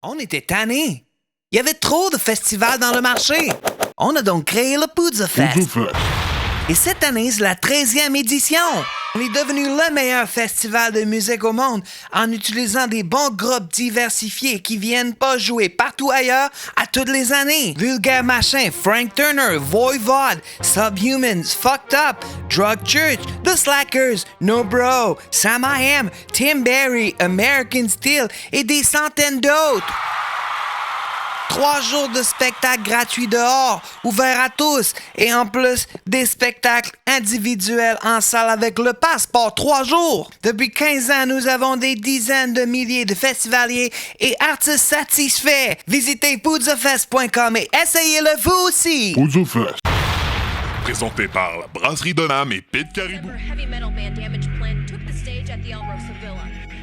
On était tannés. Il y avait trop de festivals dans le marché. On a donc créé le Poudza Fest. Et cette année, c'est la 13e édition. On est devenu le meilleur festival de musique au monde en utilisant des bons groupes diversifiés qui viennent pas jouer partout ailleurs à toutes les années. Vulgaire Machin, Frank Turner, Voivod, Subhumans, Fucked Up, Drug Church, The Slackers, No Bro, Sam I Am, Tim Berry, American Steel et des centaines d'autres. 3 jours de spectacles gratuits dehors, ouverts à tous, et en plus, des spectacles individuels en salle avec le passeport 3 jours. Depuis 15 ans, nous avons des dizaines de milliers de festivaliers et artistes satisfaits. Visitez poudzafest.com et essayez-le vous aussi. Poudza Fest. Présenté par la Brasserie de Nam et Pit Caribou. Heavy metal band Damage Plan took the stage at the El Rosa Villa.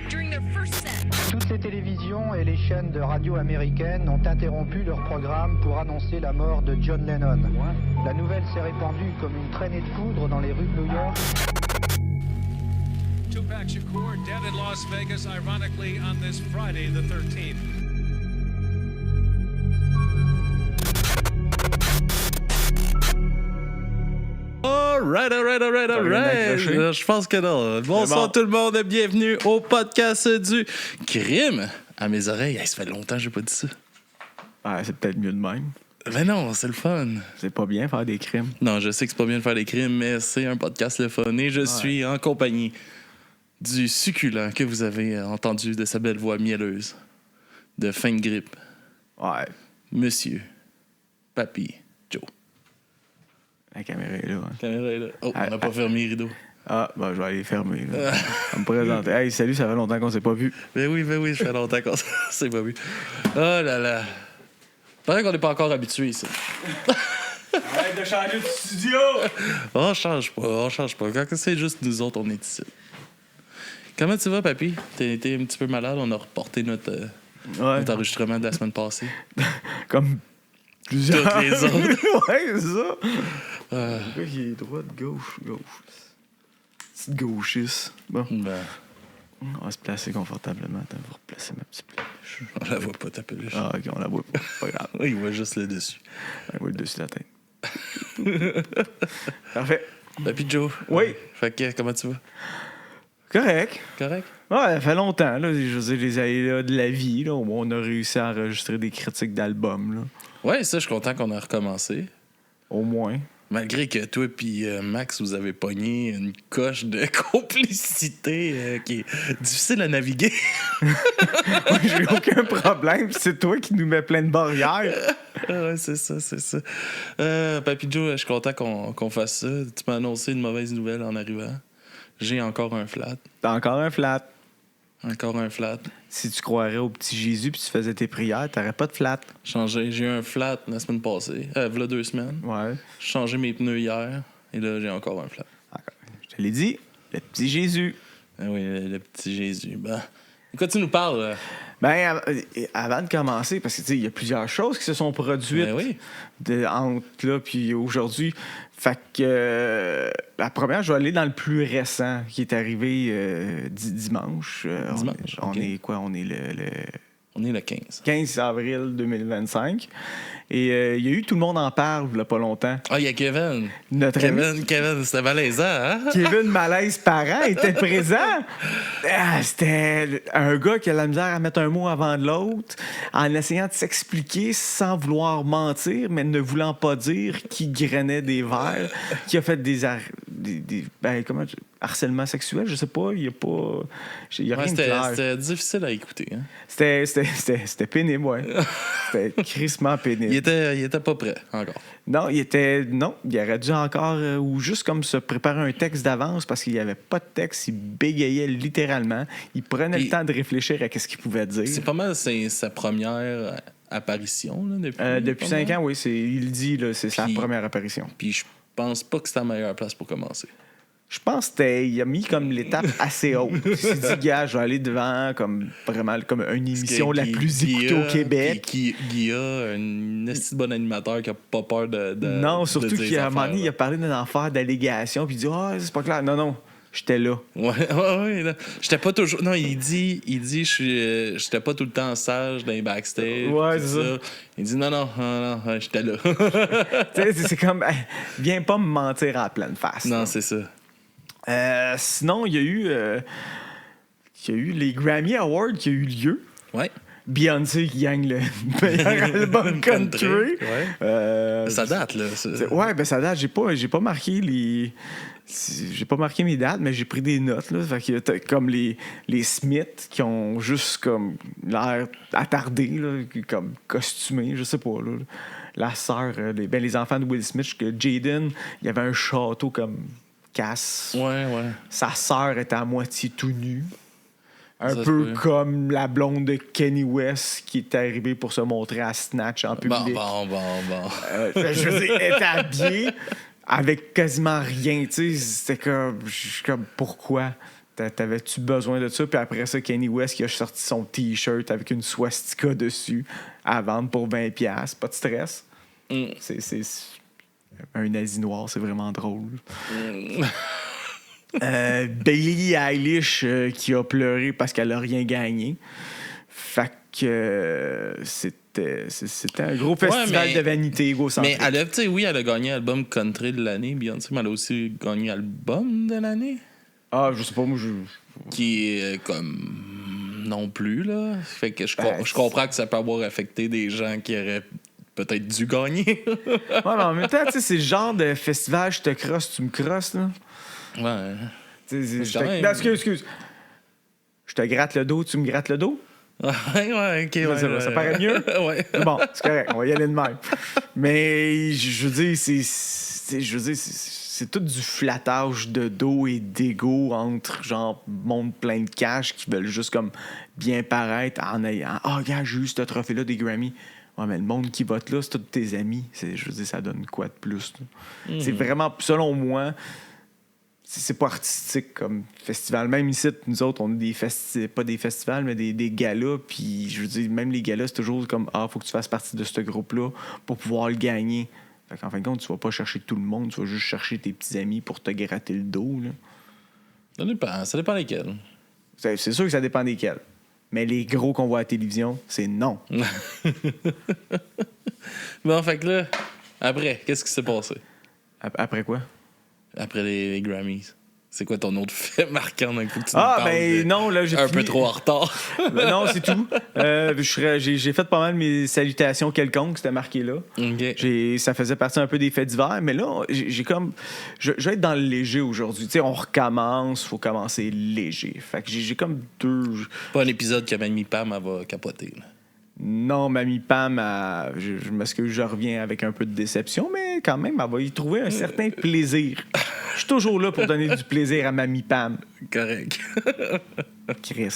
During their first set, Toutes les télévisions et les chaînes de radio américaines ont interrompu leur programme pour annoncer la mort de John Lennon. La nouvelle s'est répandue comme une traînée de poudre dans les rues de New York. Tupac Shakur dead in Las Vegas, ironically, on this Friday, the 13th. All right. Je pense que non. Bonsoir tout le monde, bienvenue au podcast du crime. À mes oreilles, ça fait longtemps que j'ai pas dit ça. Ouais, c'est peut-être mieux de même. Ben non, c'est le fun. C'est pas bien faire des crimes. Non, je sais que c'est pas bien de faire des crimes, mais c'est un podcast le fun. Et je suis en compagnie du succulent que vous avez entendu de sa belle voix mielleuse, de fin de grippe, Ouais, Monsieur Papy Joe. la caméra est là. Hein. La caméra est là. Oh, on n'a pas fermé les rideaux. Ah, ben je vais aller fermer. Là. On me présente. Hey, salut, ça fait longtemps qu'on s'est pas vu. Ben oui, ça fait longtemps qu'on s'est pas vu. Oh là là. Paraît qu'on n'est pas encore habitué ici. Arrête de changer de studio! On change pas. Quand c'est juste nous autres, on est ici. Comment tu vas, papy? T'es un petit peu malade, on a reporté notre enregistrement de la semaine passée. Comme plusieurs. Toutes les autres. Ouais, c'est ça. Le gars, il est droite, gauche. Petite gauchiste. Bon, Ben, on va se placer confortablement. Attends, on va replacer ma petite peluche. on la voit pas, ta peluche. Ah, ok, on la voit pas. Pas grave. Oui, il voit juste le dessus. On voit le dessus de la tête. Parfait. Papy Joe. Oui. Fait que, comment tu vas? Correct. Correct? Ouais, ça fait longtemps, là. Je veux dire, les aléas de la vie, là. Au moins, on a réussi à enregistrer des critiques d'albums, là. Ouais, ça, je suis content qu'on a recommencé. Au moins. Malgré que toi et Max, vous avez pogné une coche de complicité qui est difficile à naviguer. Moi, j'ai aucun problème. C'est toi qui nous mets plein de barrières. Ouais, c'est ça. Papy Joe, je suis content qu'on fasse ça. Tu m'as annoncé une mauvaise nouvelle en arrivant. J'ai encore un flat. T'as encore un flat. Encore un flat. Si tu croirais au petit Jésus puis tu faisais tes prières, t'aurais pas de flat. J'ai eu un flat la semaine passée. V'là 2 semaines. Ouais. J'ai changé mes pneus hier. Et là, j'ai encore un flat. Je te l'ai dit, le petit Jésus. Ah oui, le petit Jésus. Ben, de quoi tu nous parles? Là? Ben, avant de commencer, parce que tu sais, il y a plusieurs choses qui se sont produites Ben oui. entre là puis aujourd'hui. Fait que la première, je vais aller dans le plus récent qui est arrivé dimanche. Dimanche, On ok. est quoi? On est le On est le 15. 15 avril 2025. Et il y a eu Tout le monde en parle il y a pas longtemps. Ah, il y a Kevin. Notre ami Kevin, c'était malaisant, hein? Kevin Malaise Parent était présent. C'était un gars qui a la misère à mettre un mot avant de l'autre, en essayant de s'expliquer sans vouloir mentir, mais ne voulant pas dire qu'il grainait des verres, qui a fait des harcèlement sexuel, je sais pas, il y a pas... Il y a Ouais, rien de clair. c'était difficile à écouter. Hein? C'était pénible, ouais. C'était crissement pénible. Il était pas prêt encore. Non, il aurait dû encore ou juste comme se préparer un texte d'avance parce qu'il n'y avait pas de texte, il bégayait littéralement, il prenait le temps de réfléchir à ce qu'il pouvait dire. C'est pas mal sa première apparition là, Depuis 5 ans, oui, il dit là, c'est sa Puis- première apparition. Puis je pense pas que c'est la meilleure place pour commencer. Je pense qu'il a mis comme l'étape assez haute. Il s'est dit, gars, je vais aller devant comme vraiment comme une émission la plus écoutée au Québec. Guilla, un esti de bon animateur qui a pas peur de Non, surtout dire qu'à un moment affaires, donné, il a là. parlé d'une affaire d'allégation, puis il dit, c'est pas clair. Non. j'étais là. Ouais, là. J'étais pas toujours. Non, il dit, j'étais pas tout le temps sage dans les backstage. Ouais, tout c'est ça. Il dit, non, j'étais là. Tu sais, c'est comme, viens pas me mentir à la pleine face. Non, là. c'est ça. Sinon, il y a eu les Grammy Awards qui ont eu lieu. Ouais. Beyoncé qui gagne le meilleur album country. Ouais. Ça date, là. Ouais, ben ça date. J'ai pas marqué mes dates, mais j'ai pris des notes. Là. Fait que t'as comme les Smiths qui ont juste comme l'air attardés, là, comme costumés, je sais pas. Là. La sœur, les enfants de Will Smith, que Jaden, il y avait un château comme Cass. Ouais. Sa sœur était à moitié tout nue. Un Ça peu se peut. comme la blonde de Kanye West qui est arrivée pour se montrer à Snatch en public. Bon. Je veux dire, elle était habillée avec quasiment rien. Tu sais, c'était comme, pourquoi? T'avais-tu besoin de ça? Puis après ça, Kanye West qui a sorti son T-shirt avec une swastika dessus à vendre pour 20$. Pas de stress. C'est un nazi noir, c'est vraiment drôle. Billie Eilish qui a pleuré parce qu'elle a rien gagné. Fait que c'était un gros festival de vanité égocentrique. Mais elle a, tu sais, oui, elle a gagné album country de l'année, Beyoncé, mais elle a aussi gagné album de l'année. Ah, je sais pas, moi, Qui est comme non plus, là. Fait que je comprends que ça peut avoir affecté des gens qui auraient peut-être dû gagner. Ouais, mais en même temps, tu sais, c'est le genre de festival, je te crosse, tu me crosses, là. Ouais. Non, excuse. Je te gratte le dos, tu me grattes le dos? Ouais, ok. Ça paraît mieux? Ouais. Bon, c'est correct, on va y aller de même. Mais je veux dire, c'est tout du flattage de dos et d'ego entre genre monde plein de cash qui veulent juste comme bien paraître en ayant regarde, j'ai eu ce trophée-là des Grammy. Ouais, mais le monde qui vote là, c'est tous tes amis. Je veux dire, ça donne quoi de plus? C'est vraiment, selon moi, c'est pas artistique comme festival. Même ici, nous autres, on a pas des festivals, mais des galas. Puis, je veux dire, même les galas, c'est toujours comme faut que tu fasses partie de ce groupe-là pour pouvoir le gagner. Fait qu'en fin de compte, tu vas pas chercher tout le monde, tu vas juste chercher tes petits amis pour te gratter le dos. Là. Ça dépend lesquels. C'est sûr que ça dépend desquels. Mais les gros qu'on voit à la télévision, c'est non. Bon, fait que là, après, qu'est-ce qui s'est passé? Après quoi? Après les Grammys. C'est quoi ton autre fait marquant dans le coup que tu nous parles ben non, là, j'ai un fini. peu trop en retard. Non, c'est tout. J'ai fait pas mal mes salutations quelconques, c'était marqué là. OK. Ça faisait partie un peu des faits divers, mais là, j'ai comme... Je vais être dans le léger aujourd'hui. Tu sais, on recommence, faut commencer léger. Fait que j'ai comme deux... Pas un épisode que Mamie Pam elle va capoter. Là. Non, Mamie Pam, je m'excuse, je reviens avec un peu de déception, mais quand même, elle va y trouver un certain plaisir. Je suis toujours là pour donner du plaisir à Mamie Pam. Correct. Chris.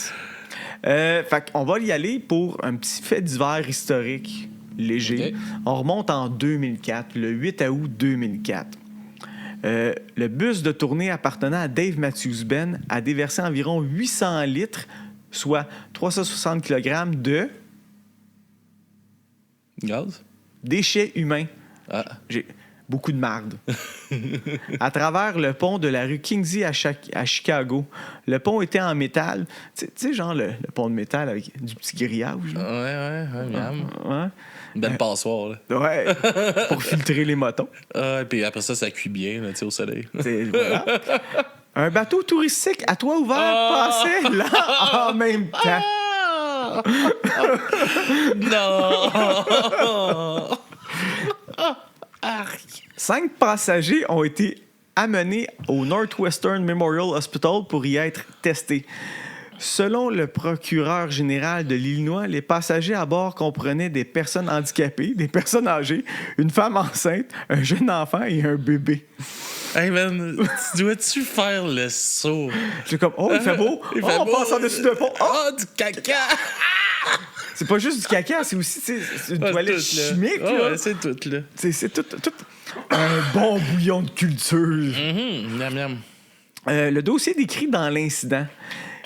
Fait qu'on va y aller pour un petit fait divers historique léger. Okay. On remonte en 2004, le 8 août 2004. Le bus de tournée appartenant à Dave Matthews Band a déversé environ 800 litres, soit 360 kg de... Gaz? déchets humains. J'ai beaucoup de marde. À travers le pont de la rue Kingsley à Chicago. Le pont était en métal. Tu sais, genre le pont de métal avec du petit grillage. Ouais, miam. Ouais. Une belle passoire, là. Ouais. Pour filtrer les motons. Et puis après ça cuit bien, là, tu sais, au soleil. Voilà. Un bateau touristique à toit ouvert passait là en même temps. Non! 5 passagers ont été amenés au Northwestern Memorial Hospital pour y être testés. Selon le procureur général de l'Illinois, les passagers à bord comprenaient des personnes handicapées, des personnes âgées, une femme enceinte, un jeune enfant et un bébé. Hey man, dois-tu faire le saut? J'ai comme, il fait beau. On passe en dessus de pont. Du caca! C'est pas juste du caca, c'est aussi c'est une toilette chimique. Là. Ouais, c'est tout, là. C'est tout un bon bouillon de culture. Miam, miam. Le dossier décrit dans l'incident.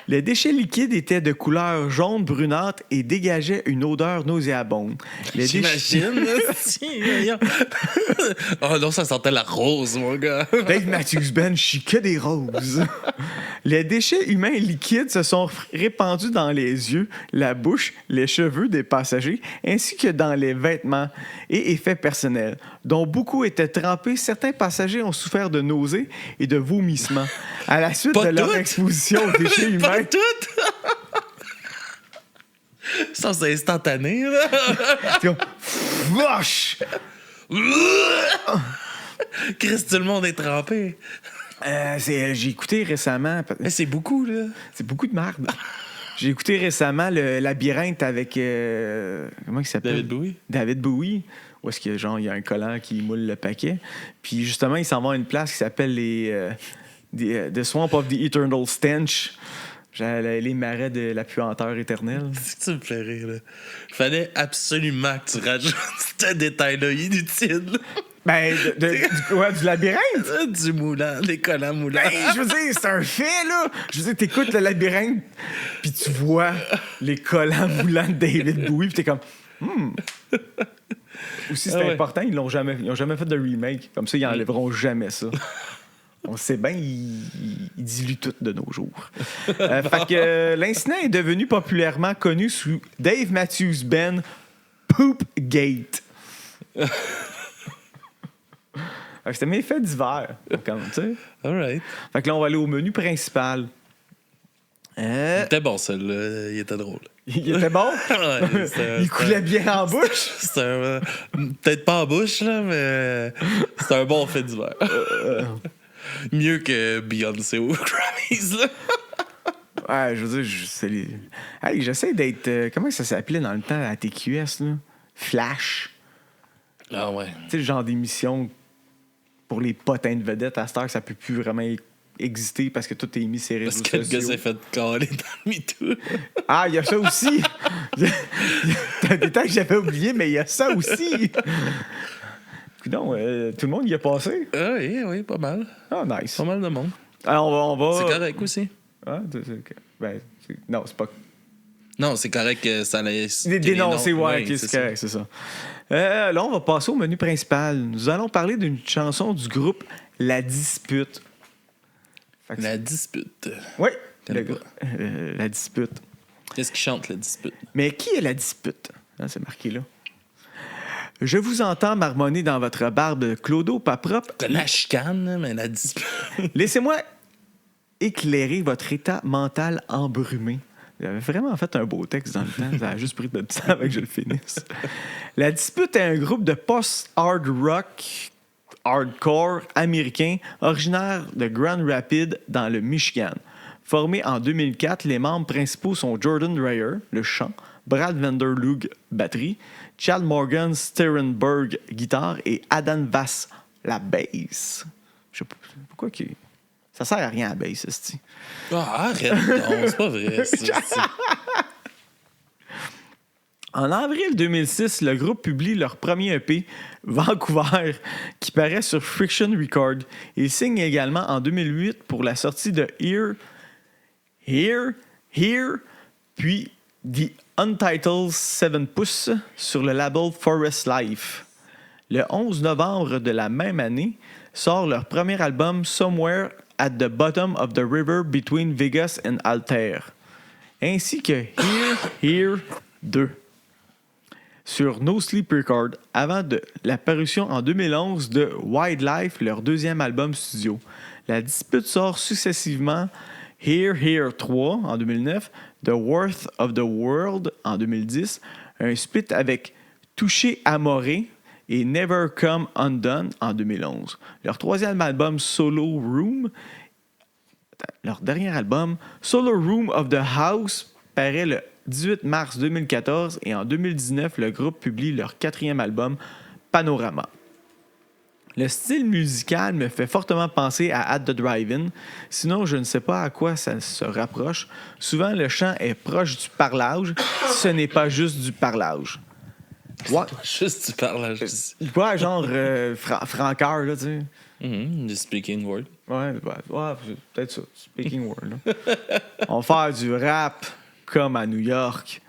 Les déchets liquides étaient de couleur jaune brunâtre et dégageaient une odeur nauséabonde. J'imagine. Oh non, ça sentait la rose, mon gars. Dave Matthews Band chie que des roses. Les déchets humains liquides se sont répandus dans les yeux, la bouche, les cheveux des passagers, ainsi que dans les vêtements et effets personnels, dont beaucoup étaient trempés. Certains passagers ont souffert de nausées et de vomissements à la suite de leur exposition aux déchets humains. Pas toutes! Ça, c'est instantané, là. Vache! Chris, tout le monde est trempé. J'ai écouté récemment... Mais c'est beaucoup, là. C'est beaucoup de merde. J'ai écouté récemment le Labyrinthe avec... comment il s'appelle? David Bowie. David Bowie. Où est-ce qu'il y a, genre, il y a un collant qui moule le paquet. Puis justement, il s'en va à une place qui s'appelle The Swamp of the Eternal Stench. Les marais de la puanteur éternelle. C'est que tu me fais rire, là. Fallait absolument que tu rajoutes ce détail-là inutile. Ben, du labyrinthe? Du moulant, des collants moulants. Ben, je veux dire, c'est un fait, là. Je veux dire, t'écoutes le labyrinthe, puis tu vois les collants moulants de David Bowie, puis t'es comme, Aussi, c'est important, ils n'ont jamais fait de remake. Comme ça, ils n'enlèveront jamais ça. On sait bien, ils diluent tout de nos jours. Fait que l'incident est devenu populairement connu sous Dave Matthews Band Poopgate. C'était mes faits divers. Comme, tu sais. All right. Fait que là, on va aller au menu principal. Il était bon, celui-là. Il était drôle. Il était bon? Ouais, il coulait bien en bouche? Peut-être pas en bouche, là, mais c'est un bon fait divers. Mieux que Beyoncé ou Grammys, là. Ouais, je veux dire, hey, j'essaie d'être... comment ça s'appelait dans le temps à TQS, là? Flash. Ah ouais. Tu sais, le genre d'émission pour les potins de vedettes à cette heure, ça peut plus vraiment exister parce que tout est mis sur les réseaux sociaux. Parce que le gars s'est fait caler dans le MeToo. Ah, il y a ça aussi! T'as des temps que j'avais oublié, mais il y a ça aussi! Non, tout le monde y a passé. Ah oui, pas mal. Ah, nice. Pas mal de monde. Alors, on va... C'est correct aussi. Ah, non, c'est pas... Non, c'est correct que ça laisse... Dénoncer, ouais, okay, c'est correct, c'est ça. Là, on va passer au menu principal. Nous allons parler d'une chanson du groupe La Dispute. La Dispute. Oui, La Dispute. Qu'est-ce qui chante, La Dispute? Mais qui est La Dispute? Ah, c'est marqué là. Je vous entends marmonner dans votre barbe clodo pas propre. La chicane, mais La Dispute. Laissez-moi éclairer votre état mental embrumé. J'avais vraiment fait un beau texte dans le temps. Ça a juste pris de temps avant que je le finisse. La Dispute est un groupe de post-hard rock hardcore américain originaire de Grand Rapids dans le Michigan. Formé en 2004, les membres principaux sont Jordan Dreyer, le chant, Brad Vanderlug, batterie, Chad Morgan Sterenberg, guitare et Adam Vass, la bass. Je sais pas pourquoi que... Ça sert à rien à la bass, c'est-tu. Ah, arrête donc, c'est pas vrai. En avril 2006, le groupe publie leur premier EP, Vancouver, qui paraît sur Friction Records. Ils signent également en 2008 pour la sortie de Here, puis The Untitled 7 pouces sur le label Forest Life. Le 11 novembre de la même année, sort leur premier album Somewhere at the Bottom of the River Between Vegas and Altair, ainsi que Here 2 sur No Sleep Record, avant de la parution en 2011 de Wildlife, leur deuxième album studio. La Dispute sort successivement Here 3 en 2009, The Worth of the World en 2010, un split avec Touché Amoré et Never Come Undone en 2011. Leur troisième album leur dernier album, Solo Room of the House, paraît le 18 mars 2014 et en 2019, le groupe publie leur quatrième album, Panorama. Le style musical me fait fortement penser à At the Drive-In, sinon je ne sais pas à quoi ça se rapproche. Souvent, le chant est proche du parlage, ce n'est pas juste du parlage. Ouais. Juste du parlage. Ouais, genre franqueur, là, tu sais. The speaking word. Ouais, peut-être ça. Speaking word. Là. On va faire du rap comme à New York.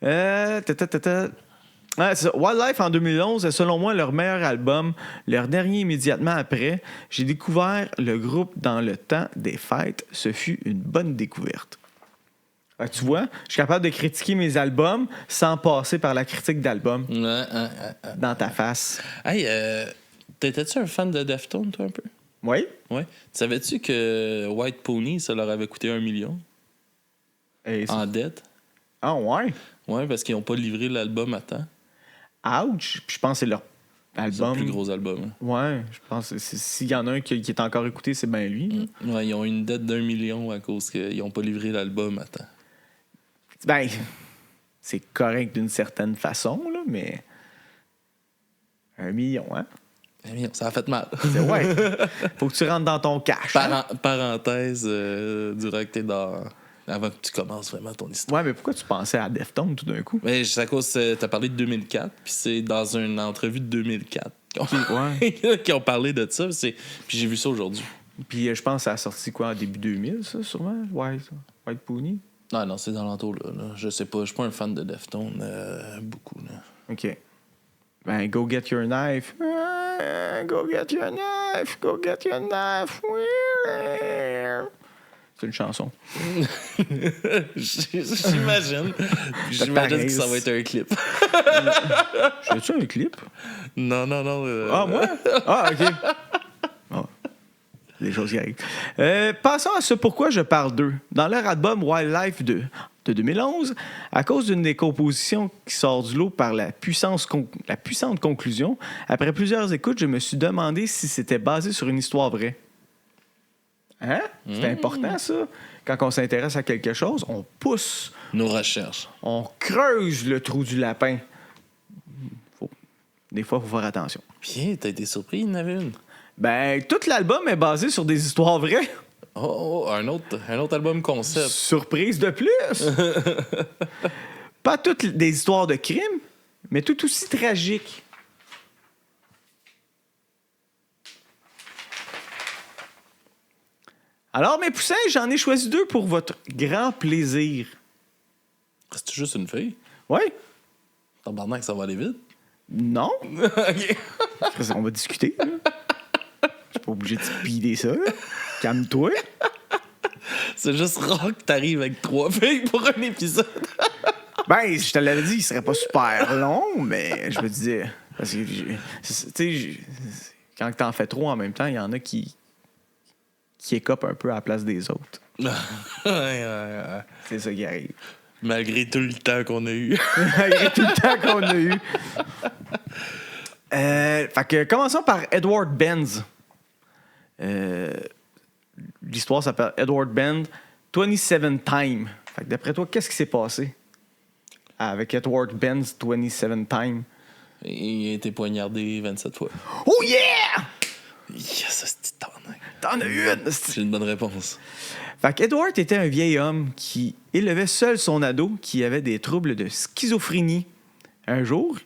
Ouais, c'est ça. Wildlife en 2011 est selon moi leur meilleur album. Leur dernier immédiatement après. J'ai découvert le groupe dans le temps des fêtes. Ce fut une bonne découverte. Tu vois, je suis capable de critiquer mes albums sans passer par la critique d'album dans ta face. Hey, t'étais-tu un fan de Deftones, toi, un peu? Oui? Ouais. Savais-tu que White Pony, ça leur avait coûté 1 million en dette? Ah ouais? Ouais, parce qu'ils n'ont pas livré l'album à temps. Ouch! Puis je pense que c'est leur album. C'est le plus gros album. Ouais, je pense que s'il y en a un qui est encore écouté, c'est bien lui. Ouais, ils ont une dette d'1 million à cause qu'ils n'ont pas livré l'album à temps. Ben, c'est correct d'une certaine façon, là, mais 1 million, hein? 1 million, ça a fait mal. Ouais. Faut que tu rentres dans ton cash. Parenthèse, durant que t'es dans... Avant que tu commences vraiment ton histoire. Ouais, mais pourquoi tu pensais à Deftones tout d'un coup? Mais c'est à cause t'as parlé de 2004, puis c'est dans une entrevue de 2004 qu'ils ont parlé de ça. Puis j'ai vu ça aujourd'hui. Puis je pense que ça a sorti quoi, en début 2000, ça, sûrement? Ouais, ça. White Pony? Non, c'est dans l'entour-là. Là. Je sais pas, je suis pas un fan de Deftones beaucoup. Là. OK. Ben, go get your knife. Go get your knife. Go get your knife. C'est une chanson. J'imagine. J'imagine que ça va être un clip. J'ai-tu un clip? Non. Ah, moi? Ah, OK. Oh. Des choses qui arrivent. Passons à ce pourquoi je parle d'eux. Dans leur album Wildlife de 2011, à cause d'une des compositions qui sort du lot par la puissante conclusion, après plusieurs écoutes, je me suis demandé si c'était basé sur une histoire vraie. Hein? C'est important, ça. Quand on s'intéresse à quelque chose, on pousse. Nos recherches. On creuse le trou du lapin. Des fois, il faut faire attention. Bien, t'as été surpris, il y en avait une. Ben, tout l'album est basé sur des histoires vraies. Oh, un autre album concept. Surprise de plus! Pas toutes des histoires de crimes, mais tout aussi tragiques. Alors, mes poussins, j'en ai choisi 2 pour votre grand plaisir. C'est juste une fille? Oui? Tabarnak, ça va aller vite? Non. OK. On va discuter. Je suis pas obligé de speeder ça. Calme-toi. C'est juste rare que t'arrives avec 3 filles pour un épisode. Ben, je te l'avais dit, il serait pas super long, mais je me disais... Parce que, tu sais, quand t'en fais trop en même temps, il y en a qui écopent un peu à la place des autres. C'est ça qui arrive. Malgré tout le temps qu'on a eu. Malgré tout le temps qu'on a eu. Fait que commençons par Edward Benz. L'histoire s'appelle Edward Benz 27 Time. Fait que d'après toi, qu'est-ce qui s'est passé avec Edward Benz 27 Time? Il a été poignardé 27 fois. Oh yeah! Yes, c'est tabarnak. T'en as eu une! C'est une bonne réponse. Fait qu'Edward était un vieil homme qui élevait seul son ado qui avait des troubles de schizophrénie. Un jour,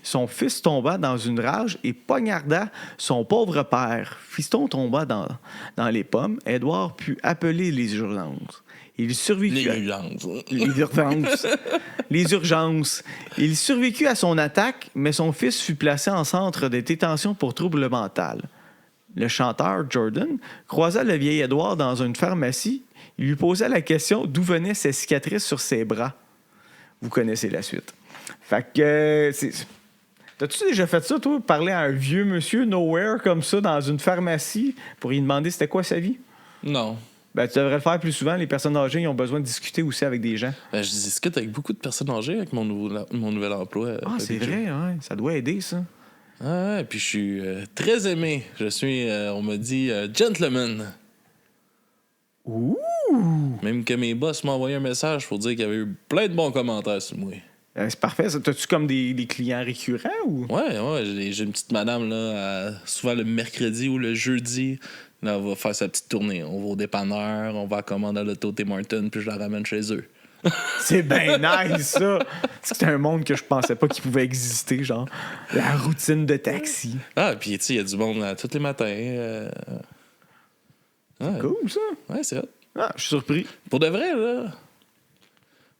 son fils tomba dans une rage et poignarda son pauvre père. Fiston tomba dans les pommes. Edward put appeler les urgences. Il survécut les urgences. Il survécut à son attaque, mais son fils fut placé en centre de détention pour troubles mentaux. Le chanteur Jordan croisa le vieil Edward dans une pharmacie. Il lui posa la question d'où venaient ses cicatrices sur ses bras. Vous connaissez la suite. Fait que... T'as-tu déjà fait ça, toi, parler à un vieux monsieur nowhere comme ça dans une pharmacie pour lui demander c'était quoi sa vie? Non. Ben, tu devrais le faire plus souvent. Les personnes âgées, ils ont besoin de discuter aussi avec des gens. Ben, je discute avec beaucoup de personnes âgées avec mon nouvel emploi. Ah, c'est vrai, ouais. Ça doit aider, ça. Ah, puis je suis très aimé. Je suis, on m'a dit, gentleman. Ouh! Même que mes boss m'ont envoyé un message pour dire qu'il y avait eu plein de bons commentaires sur moi. C'est parfait. Ça. T'as-tu comme des clients récurrents ou? Ouais. J'ai une petite madame, là, souvent le mercredi ou le jeudi. Là, elle va faire sa petite tournée. On va au dépanneur, on va à commande à l'auto Tim Hortons, puis je la ramène chez eux. C'est bien nice, ça. C'est un monde que je pensais pas qu'il pouvait exister, genre la routine de taxi. Ah, puis tu sais, il y a du monde tous les matins. Ouais. Cool, ça. Ouais, c'est hot. Ah, je suis surpris. Pour de vrai, là,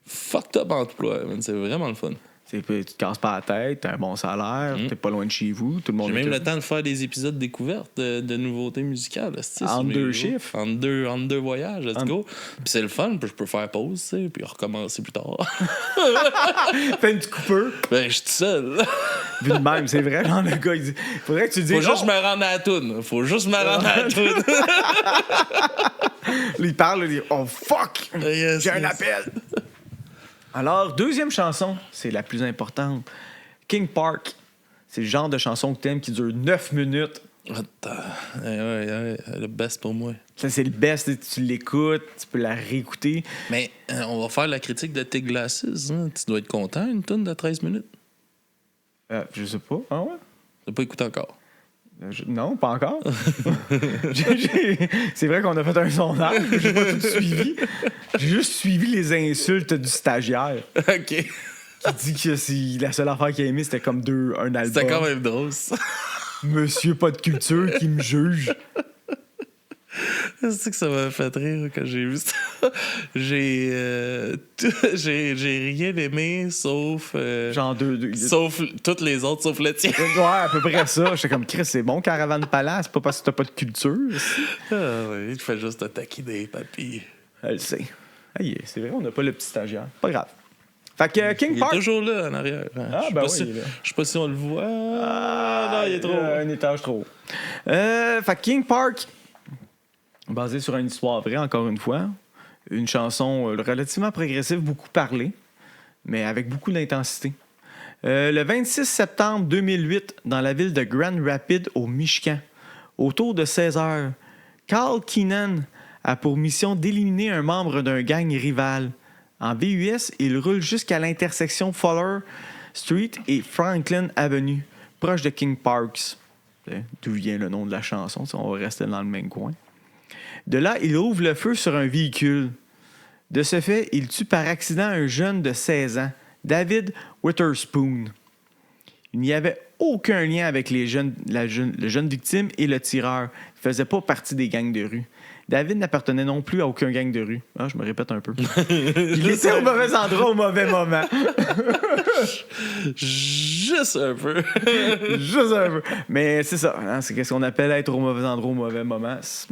fucked up emploi, man. C'est vraiment le fun. Tu te casses pas la tête, t'as un bon salaire, t'es pas loin de chez vous, tout le monde J'ai est même heureux. le temps de faire des épisodes découvertes de nouveautés musicales. Entre deux chiffres. Entre deux voyages, let's go. Puis c'est le fun, puis je peux faire pause, tu sais, puis recommencer plus tard. Fais une petite coupeur. Ben, je suis tout seul. Vu de même, c'est vrai, genre, le gars, il dit faudrait que tu dises. Faut juste me rendre à la toune. Faut juste me rendre à la toune. Il parle, il dit oh fuck! Yes, J'ai un yes. appel! Alors, deuxième chanson, c'est la plus importante. King Park. C'est le genre de chanson que t'aimes qui dure 9 minutes. Attends. Ouais, le best pour moi. Ça, c'est le best. Tu l'écoutes, tu peux la réécouter. Mais on va faire la critique de tes Glasses. Hein. Tu dois être content, une toune de 13 minutes. Je sais pas. Ah ouais? T'as pas écouté encore. Non, pas encore. C'est vrai qu'on a fait un sondage, j'ai pas tout suivi. J'ai juste suivi les insultes du stagiaire OK. qui dit que la seule affaire qu'il a aimé, c'était comme un album. C'était quand même drôle, ça. Monsieur pas de culture qui me juge. C'est que ça m'a fait rire quand j'ai vu ça. J'ai rien aimé sauf Genre sauf toutes les autres sauf le tien. Ouais, à peu près ça. J'étais comme, Chris, c'est bon, Caravane Palace, pas parce que t'as pas de culture. Ah ouais, il te fait juste te taquiner, papy. Elle sait. Aïe, c'est vrai, on n'a pas le petit stagiaire. Pas grave. Fait que King Il est Park. toujours là en arrière. Ah, ben oui, il est là. Je sais pas si on le voit. Non, il est trop. Un étage trop haut. Fait que King Park, basé sur une histoire vraie, encore une fois. Une chanson relativement progressive, beaucoup parlée, mais avec beaucoup d'intensité. Le 26 septembre 2008, dans la ville de Grand Rapids, au Michigan, autour de 16 heures, Carl Keenan a pour mission d'éliminer un membre d'un gang rival. En VUS, il roule jusqu'à l'intersection Fuller Street et Franklin Avenue, proche de King Parks. D'où vient le nom de la chanson, on va rester dans le même coin. De là, il ouvre le feu sur un véhicule. De ce fait, il tue par accident un jeune de 16 ans, David Witherspoon. Il n'y avait aucun lien avec le jeune victime et le tireur. Il ne faisait pas partie des gangs de rue. David n'appartenait non plus à aucun gang de rue. Ah, je me répète un peu. Il était au mauvais endroit au mauvais moment. Juste un peu. Juste un peu. Mais c'est ça. Hein, c'est ce qu'on appelle être au mauvais endroit au mauvais moment. C'est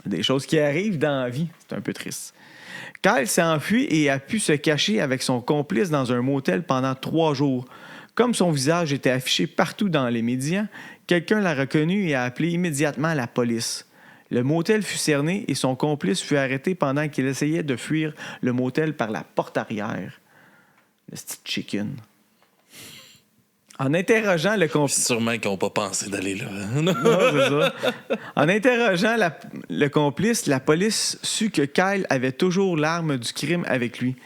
des choses qui arrivent dans la vie. C'est un peu triste. Kyle s'est enfui et a pu se cacher avec son complice dans un motel pendant 3 jours. Comme son visage était affiché partout dans les médias, quelqu'un l'a reconnu et a appelé immédiatement la police. Le motel fut cerné et son complice fut arrêté pendant qu'il essayait de fuir le motel par la porte arrière. Le petit chicken. En interrogeant le complice... Sûrement qu'ils n'ont pas pensé d'aller là. Non, c'est ça. En interrogeant le complice, la police sut que Kyle avait toujours l'arme du crime avec lui.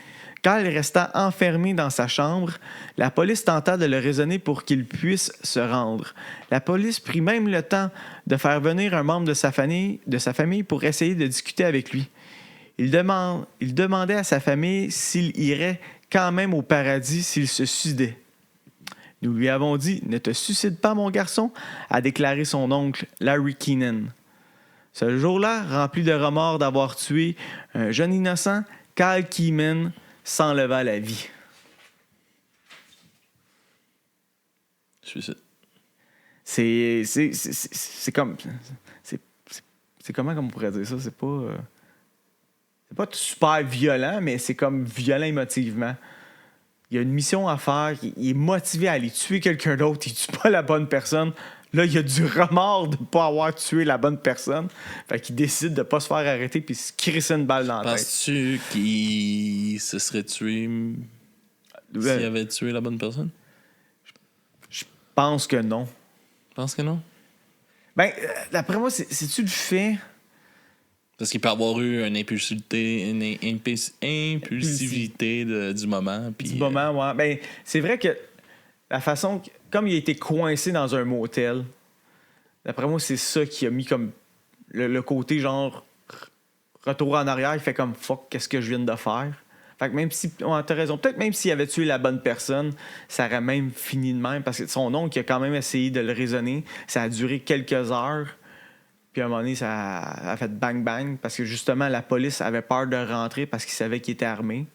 Kyle resta enfermé dans sa chambre. La police tenta de le raisonner pour qu'il puisse se rendre. La police prit même le temps de faire venir un membre de sa famille pour essayer de discuter avec lui. Il demandait à sa famille s'il irait quand même au paradis s'il se suicidait. Nous lui avons dit « Ne te suicide pas, mon garçon », a déclaré son oncle, Larry Keenan. Ce jour-là, rempli de remords d'avoir tué un jeune innocent, Kyle Keenan s'enleva la vie. Suicide. C'est comme... C'est comment on pourrait dire ça? C'est pas super violent, mais c'est comme violent émotivement. Il a une mission à faire, il est motivé à aller tuer quelqu'un d'autre, il tue pas la bonne personne. Là, il a du remords de ne pas avoir tué la bonne personne. Fait qu'il décide de ne pas se faire arrêter puis se crisser une balle dans la tête. Penses-tu qu'il se serait tué s'il avait tué la bonne personne? Je pense que non. Je pense que non. Ben, d'après moi, c'est-tu le fait... Parce qu'il peut avoir eu une impulsivité du moment. Puis, du moment, ouais. Ben, c'est vrai que la façon... Comme il a été coincé dans un motel, d'après moi, c'est ça qui a mis comme le côté genre retour en arrière. Il fait comme fuck, qu'est-ce que je viens de faire? Fait que même si, t'as raison, peut-être même s'il avait tué la bonne personne, ça aurait même fini de même, parce que son oncle a quand même essayé de le raisonner. Ça a duré quelques heures, puis à un moment donné, ça a fait bang-bang, parce que justement, la police avait peur de rentrer parce qu'ils savaient qu'il était armé.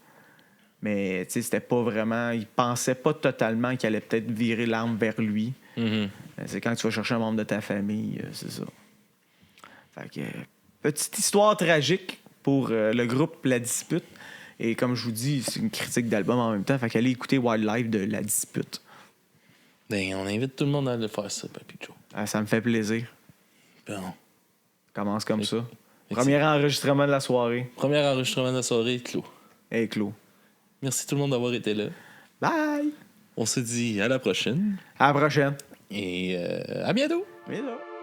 Mais, tu sais, c'était pas vraiment... Il pensait pas totalement qu'il allait peut-être virer l'arme vers lui. Mm-hmm. C'est quand tu vas chercher un membre de ta famille, c'est ça. Fait que, petite histoire tragique pour le groupe La Dispute. Et comme je vous dis, c'est une critique d'album en même temps. Fait qu'allez écouter Wildlife de La Dispute. Ben, on invite tout le monde à aller faire ça, Papy Joe. Ça me fait plaisir. Bon. Commence comme ça. Premier enregistrement de la soirée. Premier enregistrement de la soirée, clos. Et clos. Merci tout le monde d'avoir été là. Bye! On se dit à la prochaine. À la prochaine. Et à bientôt. Bisous.